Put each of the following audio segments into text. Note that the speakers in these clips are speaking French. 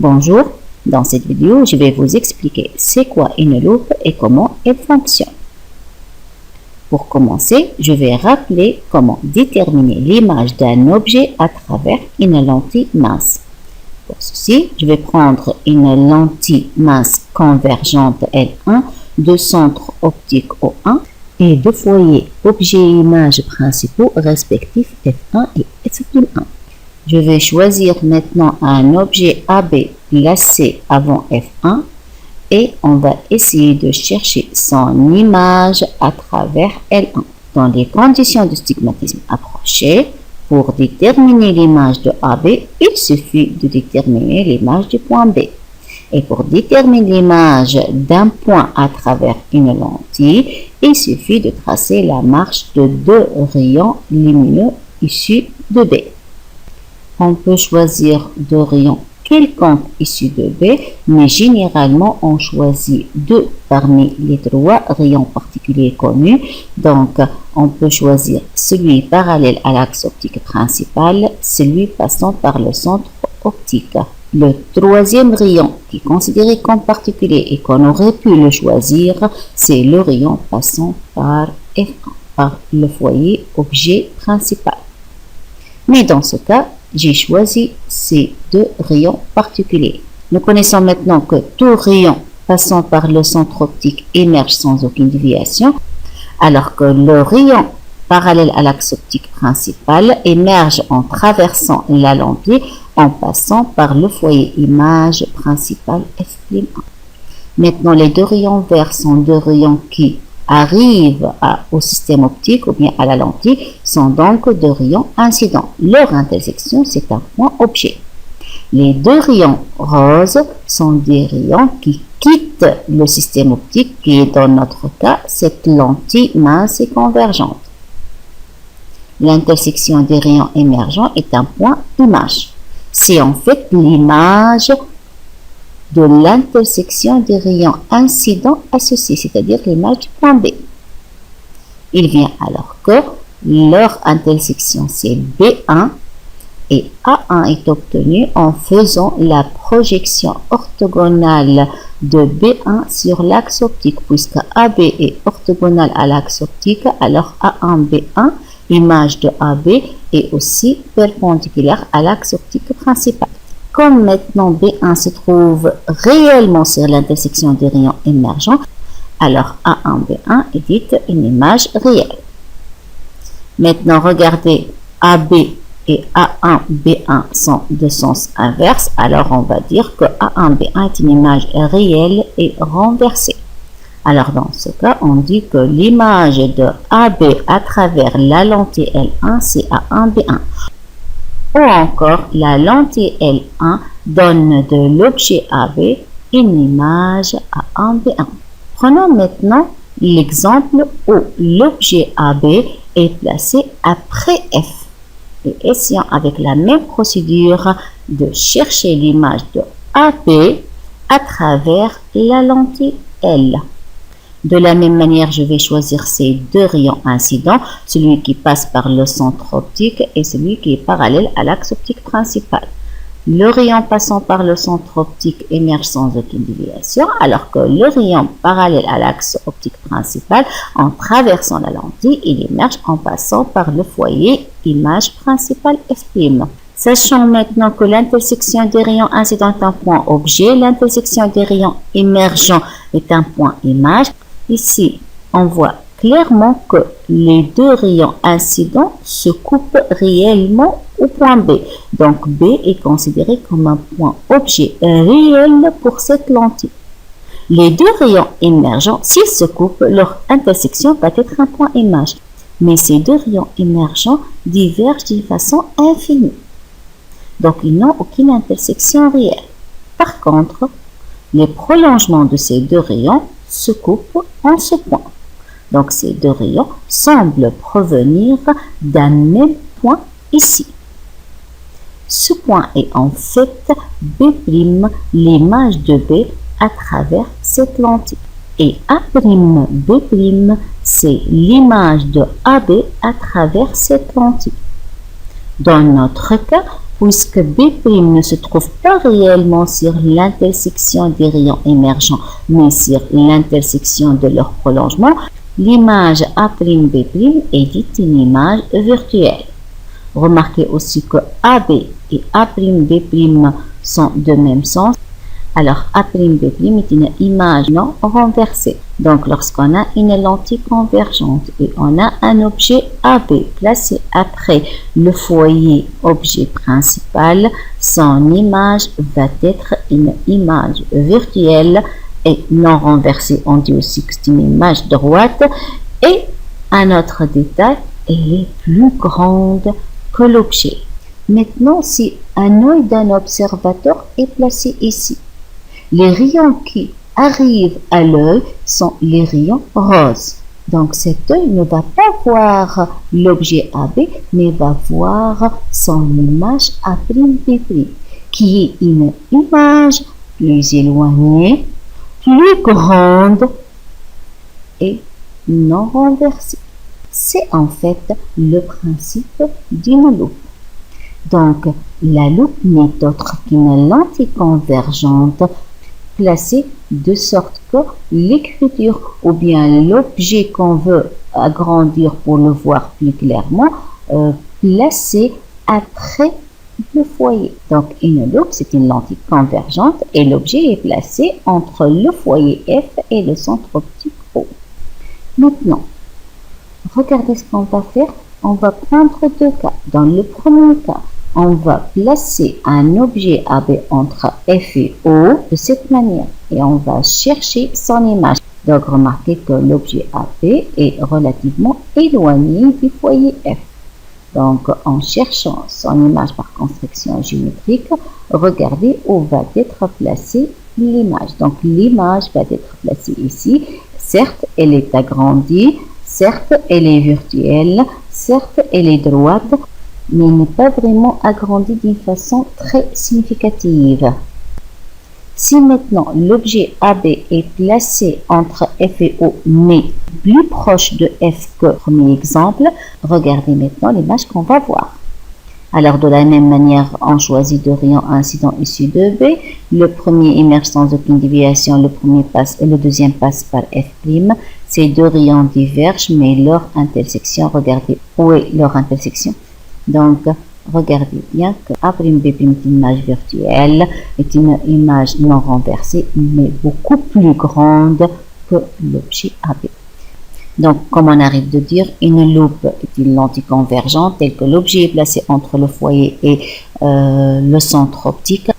Bonjour, dans cette vidéo, je vais vous expliquer c'est quoi une loupe et comment elle fonctionne. Pour commencer, je vais rappeler comment déterminer l'image d'un objet à travers une lentille mince. Pour ceci, je vais prendre une lentille mince convergente L1 de centre optique O1 et de foyers objet et image principaux respectifs F1 et F'1. Je vais choisir maintenant un objet AB placé avant F1 et on va essayer de chercher son image à travers L1. Dans les conditions de stigmatisme approchées, pour déterminer l'image de AB, il suffit de déterminer l'image du point B. Et pour déterminer l'image d'un point à travers une lentille, il suffit de tracer la marche de deux rayons lumineux issus de B. On peut choisir deux rayons quelconques issus de B, mais généralement on choisit deux parmi les trois rayons particuliers connus. Donc on peut choisir celui parallèle à l'axe optique principal, celui passant par le centre optique. Le troisième rayon qui est considéré comme particulier et qu'on aurait pu le choisir, c'est le rayon passant par F1, par le foyer objet principal. Mais dans ce cas, j'ai choisi ces deux rayons particuliers. Nous connaissons maintenant que tout rayon passant par le centre optique émerge sans aucune déviation, alors que le rayon parallèle à l'axe optique principal émerge en traversant la lentille en passant par le foyer image principal F'1. Maintenant, les deux rayons verts sont deux rayons qui arrivent au système optique ou bien à la lentille, sont donc deux rayons incidents. Leur intersection, c'est un point objet. Les deux rayons roses sont des rayons qui quittent le système optique, qui est dans notre cas cette lentille mince et convergente. L'intersection des rayons émergents est un point image. C'est en fait l'image de l'intersection des rayons incidents associés, c'est-à-dire l'image du point B. Il vient alors que leur intersection c'est B1 et A1 est obtenu en faisant la projection orthogonale de B1 sur l'axe optique, puisque AB est orthogonal à l'axe optique, alors A1 B1, image de AB, est aussi perpendiculaire à l'axe optique principal. Comme maintenant B1 se trouve réellement sur l'intersection des rayons émergents, alors A1B1 est dite une image réelle. Maintenant, regardez, AB et A1B1 sont de sens inverse, alors on va dire que A1B1 est une image réelle et renversée. Alors dans ce cas, on dit que l'image de AB à travers la lentille L1, c'est A1B1. Ou encore, la lentille L1 donne de l'objet AB une image A1B1. Prenons maintenant l'exemple où l'objet AB est placé après F. Et essayons avec la même procédure de chercher l'image de AB à travers la lentille L. De la même manière, je vais choisir ces deux rayons incidents, celui qui passe par le centre optique et celui qui est parallèle à l'axe optique principal. Le rayon passant par le centre optique émerge sans aucune déviation, alors que le rayon parallèle à l'axe optique principal, en traversant la lentille, il émerge en passant par le foyer image principale F'. Sachant maintenant que l'intersection des rayons incidents est un point objet, l'intersection des rayons émergents est un point image. Ici, on voit clairement que les deux rayons incidents se coupent réellement au point B. Donc, B est considéré comme un point objet réel pour cette lentille. Les deux rayons émergents, s'ils se coupent, leur intersection va être un point image. Mais ces deux rayons émergents divergent d'une façon infinie. Donc, ils n'ont aucune intersection réelle. Par contre, les prolongements de ces deux rayons se coupent en ce point. Donc, ces deux rayons semblent provenir d'un même point ici. Ce point est en fait B', l'image de B à travers cette lentille. Et A'B', c'est l'image de AB à travers cette lentille. Dans notre cas, puisque B' ne se trouve pas réellement sur l'intersection des rayons émergents, mais sur l'intersection de leur prolongement, l'image A'B' est dite une image virtuelle. Remarquez aussi que AB et A'B' sont de même sens. Alors, A'B' est une image non renversée. Donc, lorsqu'on a une lentille convergente et on a un objet AB placé après le foyer objet principal, son image va être une image virtuelle et non renversée. On dit aussi que c'est une image droite. Et un autre détail, elle est plus grande que l'objet. Maintenant, si un œil d'un observateur est placé ici, les rayons qui arrivent à l'œil sont les rayons roses. Donc cet œil ne va pas voir l'objet AB, mais va voir son image A'B', qui est une image plus éloignée, plus grande et non renversée. C'est en fait le principe d'une loupe. Donc la loupe n'est autre qu'une lentille convergente placée de sorte que l'écriture ou bien l'objet qu'on veut agrandir pour le voir plus clairement, placé après le foyer. Donc une loupe, c'est une lentille convergente et l'objet est placé entre le foyer F et le centre optique O. Maintenant, regardez ce qu'on va faire. On va prendre deux cas. Dans le premier cas, on va placer un objet AB entre F et O de cette manière et on va chercher son image. Donc remarquez que l'objet AB est relativement éloigné du foyer F. Donc en cherchant son image par construction géométrique, regardez où va être placée l'image. Donc l'image va être placée ici. Certes, elle est agrandie, certes, elle est virtuelle, certes, elle est droite, mais n'est pas vraiment agrandie d'une façon très significative. Si maintenant l'objet AB est placé entre F et O, mais plus proche de F que le premier exemple, regardez maintenant l'image qu'on va voir. Alors de la même manière, on choisit deux rayons incidents issus de B. Le premier émerge sans aucune déviation, le premier passe et le deuxième passe par F'. Ces deux rayons divergent, mais leur intersection, regardez où est leur intersection. Donc, regardez bien que A'B' est une image virtuelle, est une image non renversée, mais beaucoup plus grande que l'objet AB. Donc, comme on arrive de dire, une loupe est une lentille convergente telle que l'objet est placé entre le foyer et le centre optique.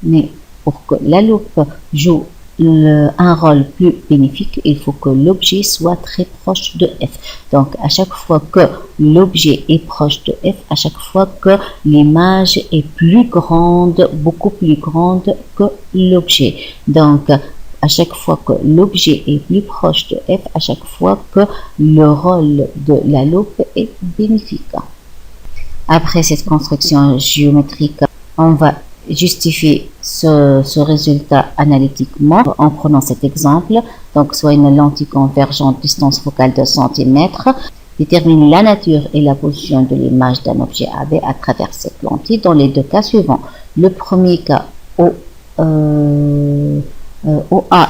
Mais pour que la loupe joue un rôle plus bénéfique, il faut que l'objet soit très proche de F. Donc, à chaque fois que l'objet est proche de F, à chaque fois que l'image est plus grande, beaucoup plus grande que l'objet. Donc, à chaque fois que l'objet est plus proche de F, à chaque fois que le rôle de la loupe est bénéfique. Après cette construction géométrique, on va justifier ce résultat analytiquement en prenant cet exemple. Donc, soit une lentille convergente, distance focale de centimètres, détermine la nature et la position de l'image d'un objet AB à travers cette lentille dans les deux cas suivants. Le premier cas, OA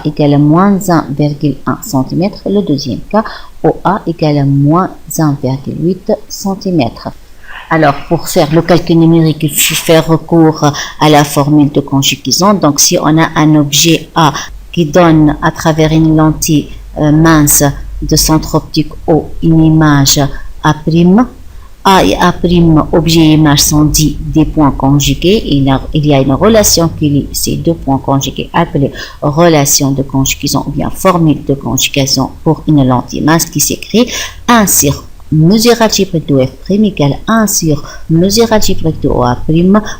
égale à moins 1,1 cm. Le deuxième cas, OA égale à moins 1,8 cm. Alors, pour faire le calcul numérique, il faut faire recours à la formule de conjugaison. Donc, si on a un objet A qui donne à travers une lentille mince de centre optique O une image A', A et A', objet et image sont dits des points conjugués. Il y a une relation qui lie ces deux points conjugués appelée relation de conjugaison ou bien formule de conjugaison pour une lentille mince qui s'écrit 1 sur mesure algébrique de F' égale 1 sur mesure algébrique de OA'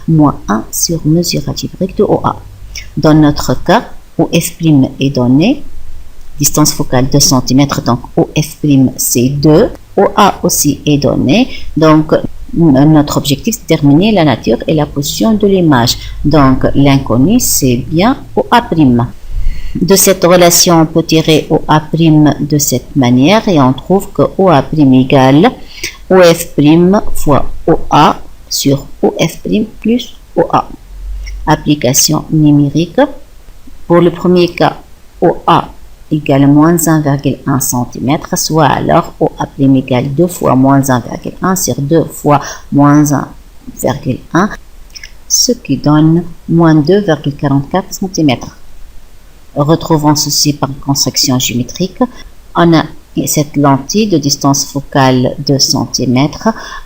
moins 1 sur mesure algébrique de OA. Dans notre cas, où F' est donné, distance focale 2 cm, donc OF' c'est 2. OA aussi est donné, donc notre objectif c'est de déterminer la nature et la position de l'image. Donc l'inconnu c'est bien OA'. De cette relation on peut tirer OA' de cette manière et on trouve que OA' égale OF' fois OA sur OF' plus OA. Application numérique. Pour le premier cas, OA égale moins 1,1 cm, soit alors OA' égale 2 fois moins 1,1 sur 2 fois moins 1,1, ce qui donne moins 2,44 cm. Retrouvons ceci par construction géométrique. On a cette lentille de distance focale de cm.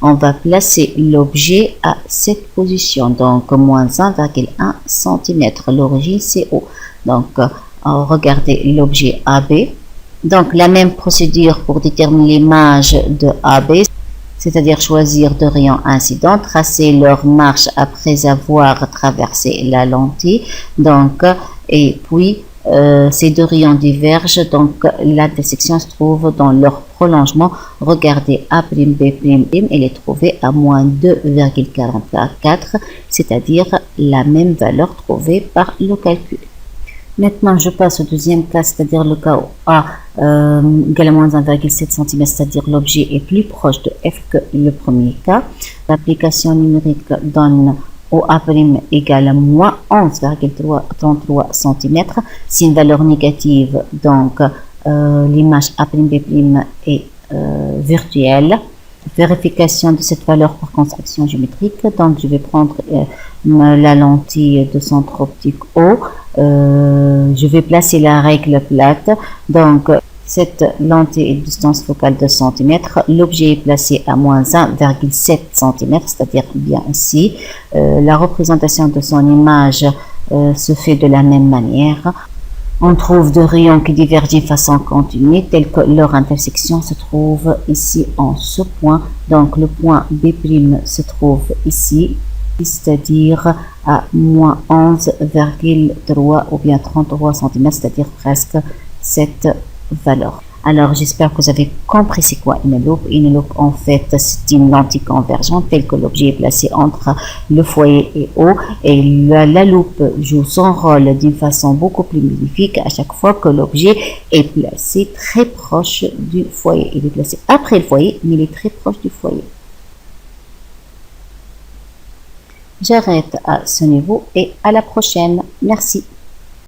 On va placer l'objet à cette position, donc moins 1,1 cm. L'origine c'est O. Donc, regardez l'objet AB. Donc, la même procédure pour déterminer l'image de AB, c'est-à-dire choisir deux rayons incidents, tracer leur marche après avoir traversé la lentille. Donc, et puis, ces deux rayons divergent, donc l'intersection se trouve dans leur prolongement. Regardez A'B', elle est trouvée à moins 2,44, c'est-à-dire la même valeur trouvée par le calcul. Maintenant, je passe au deuxième cas, c'est-à-dire le cas où A égale à moins 1,7 cm, c'est-à-dire l'objet est plus proche de F que le premier cas. L'application numérique donne OA' égale à moins 11,33 cm. C'est une valeur négative, donc l'image A'B' est virtuelle. Vérification de cette valeur par construction géométrique. Donc, je vais prendre la lentille de centre optique O. Je vais placer la règle plate. Donc, cette lentille est de distance focale de cm. L'objet est placé à moins 1,7 cm, c'est-à-dire bien ici. La représentation de son image se fait de la même manière. On trouve deux rayons qui divergent de façon continue, tels que leur intersection se trouve ici en ce point. Donc, le point B' se trouve ici, c'est-à-dire à moins 11,3 ou bien 33 cm, c'est-à-dire presque cette valeur. Alors, j'espère que vous avez compris c'est quoi une loupe. Une loupe, en fait, c'est une lentille convergente telle que l'objet est placé entre le foyer et O. Et la loupe joue son rôle d'une façon beaucoup plus magnifique à chaque fois que l'objet est placé très proche du foyer. Il est placé après le foyer, mais il est très proche du foyer. J'arrête à ce niveau et à la prochaine. Merci.